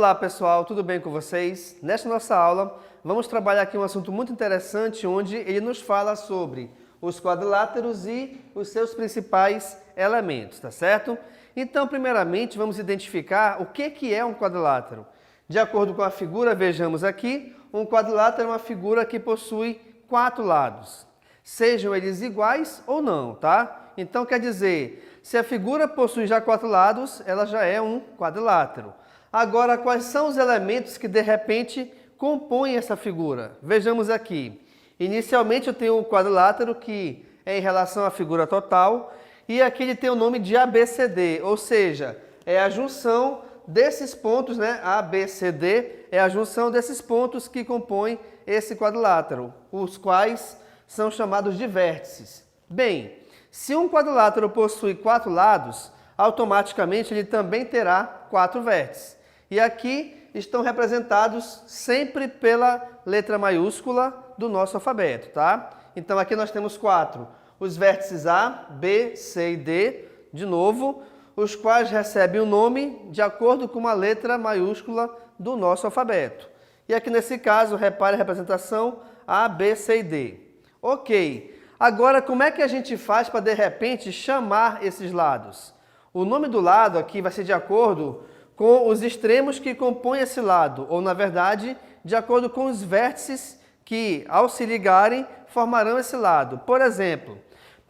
Olá pessoal, tudo bem com vocês? Nesta nossa aula, vamos trabalhar aqui um assunto muito interessante, onde ele nos fala sobre os quadriláteros e os seus principais elementos, tá certo? Então, primeiramente, vamos identificar o que é um quadrilátero. De acordo com a figura, vejamos aqui, um quadrilátero é uma figura que possui 4 lados, sejam eles iguais ou não, tá? Então, quer dizer, se a figura possui já 4 lados, ela já é um quadrilátero. Agora, quais são os elementos que, de repente, compõem essa figura? Vejamos aqui. Inicialmente, eu tenho um quadrilátero que é em relação à figura total, e aqui ele tem o nome de ABCD, ou seja, é a junção desses pontos, né? ABCD é a junção desses pontos que compõem esse quadrilátero, os quais são chamados de vértices. Bem, se um quadrilátero possui 4 lados, automaticamente ele também terá 4 vértices. E aqui estão representados sempre pela letra maiúscula do nosso alfabeto, tá? Então aqui nós temos 4. Os vértices A, B, C e D, de novo, os quais recebem o nome de acordo com uma letra maiúscula do nosso alfabeto. E aqui nesse caso, repare a representação A, B, C e D. Ok. Agora, como é que a gente faz para, de repente, chamar esses lados? O nome do lado aqui vai ser de acordo com os extremos que compõem esse lado, ou, na verdade, de acordo com os vértices que, ao se ligarem, formarão esse lado. Por exemplo,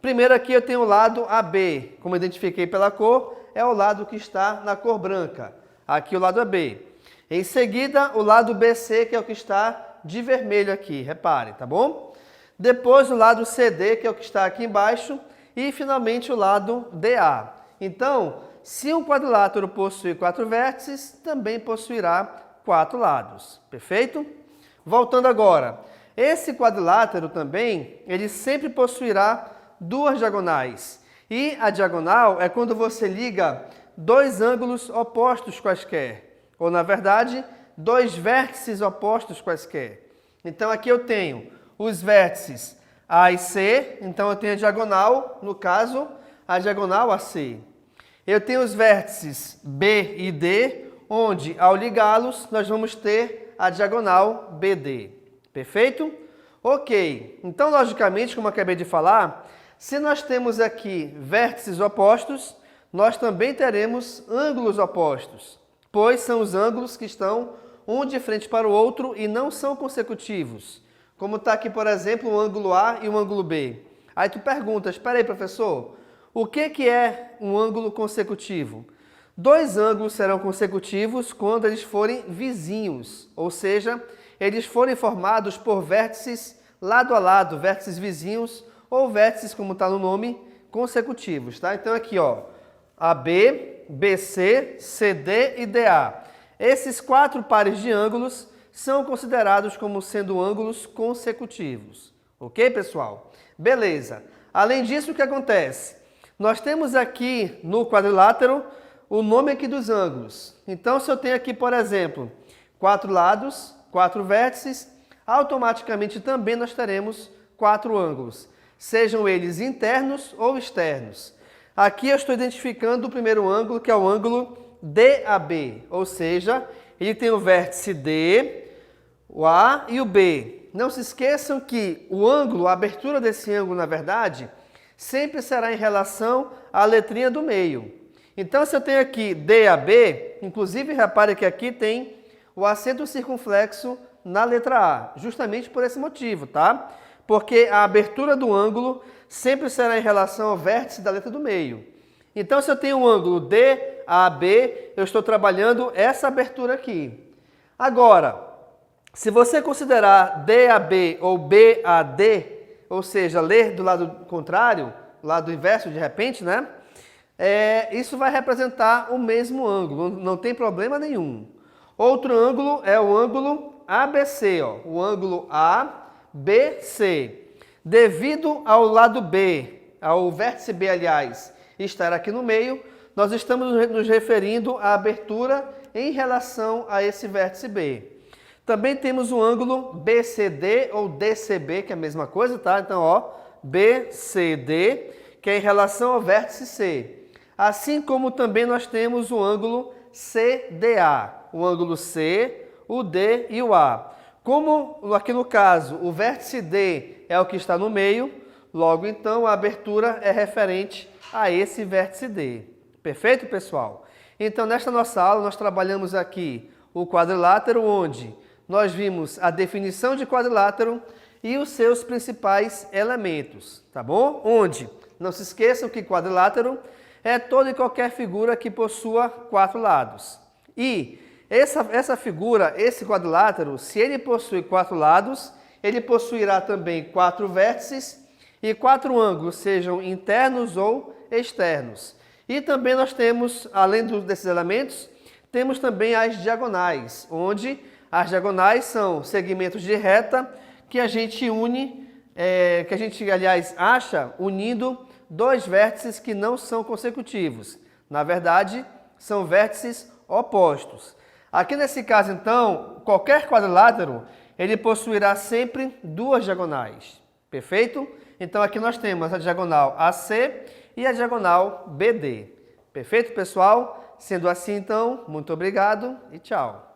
primeiro aqui eu tenho o lado AB, como eu identifiquei pela cor, é o lado que está na cor branca. Aqui o lado AB. Em seguida, o lado BC, que é o que está de vermelho aqui, repare, tá bom? Depois o lado CD, que é o que está aqui embaixo, e finalmente o lado DA. Então, se um quadrilátero possui 4 vértices, também possuirá 4 lados, perfeito? Voltando agora, esse quadrilátero também, ele sempre possuirá 2 diagonais. E a diagonal é quando você liga 2 ângulos opostos quaisquer, ou na verdade, 2 vértices opostos quaisquer. Então aqui eu tenho os vértices A e C, então eu tenho a diagonal, no caso, a diagonal AC. Eu tenho os vértices B e D, onde, ao ligá-los, nós vamos ter a diagonal BD. Perfeito? Ok. Então, logicamente, como eu acabei de falar, se nós temos aqui vértices opostos, nós também teremos ângulos opostos, pois são os ângulos que estão um de frente para o outro e não são consecutivos. Como está aqui, por exemplo, o ângulo A e o ângulo B. Aí tu perguntas, espera aí, professor, o que é um ângulo consecutivo? 2 ângulos serão consecutivos quando eles forem vizinhos, ou seja, eles forem formados por vértices lado a lado, vértices vizinhos ou vértices, como está no nome, consecutivos, tá? Então aqui, ó, AB, BC, CD e DA. Esses 4 pares de ângulos são considerados como sendo ângulos consecutivos. Ok, pessoal? Beleza. Além disso, o que acontece? Nós temos aqui no quadrilátero o nome aqui dos ângulos. Então, se eu tenho aqui, por exemplo, 4 lados, 4 vértices, automaticamente também nós teremos 4 ângulos, sejam eles internos ou externos. Aqui eu estou identificando o primeiro ângulo, que é o ângulo DAB, ou seja, ele tem o vértice D, o A e o B. Não se esqueçam que o ângulo, a abertura desse ângulo, na verdade, sempre será em relação à letrinha do meio. Então, se eu tenho aqui DAB, inclusive repare que aqui tem o acento circunflexo na letra A, justamente por esse motivo, tá? Porque a abertura do ângulo sempre será em relação ao vértice da letra do meio. Então, se eu tenho um ângulo DAB, eu estou trabalhando essa abertura aqui. Agora, se você considerar DAB ou BAD, ou seja, ler do lado contrário, lado inverso de repente, né? Isso vai representar o mesmo ângulo, não tem problema nenhum. Outro ângulo é o ângulo ABC, ó, o ângulo ABC. Devido ao lado B, ao vértice B, aliás, estar aqui no meio, nós estamos nos referindo à abertura em relação a esse vértice B. Também temos o ângulo BCD ou DCB, que é a mesma coisa, tá? Então, ó, BCD, que é em relação ao vértice C. Assim como também nós temos o ângulo CDA. o ângulo C, o D e o A. Como aqui no caso o vértice D é o que está no meio, logo então a abertura é referente a esse vértice D. Perfeito, pessoal? Então nesta nossa aula nós trabalhamos aqui o quadrilátero, onde nós vimos a definição de quadrilátero e os seus principais elementos, tá bom? Onde, não se esqueçam que quadrilátero é toda e qualquer figura que possua 4 lados. E essa figura, esse quadrilátero, se ele possui 4 lados, ele possuirá também 4 vértices e 4 ângulos, sejam internos ou externos. E também nós temos, além desses elementos, temos também as diagonais, onde as diagonais são segmentos de reta que a gente une, que a gente, aliás, acha unindo 2 vértices que não são consecutivos. Na verdade, são vértices opostos. Aqui nesse caso, então, qualquer quadrilátero, ele possuirá sempre 2 diagonais. Perfeito? Então, aqui nós temos a diagonal AC e a diagonal BD. Perfeito, pessoal? Sendo assim, então, muito obrigado e tchau.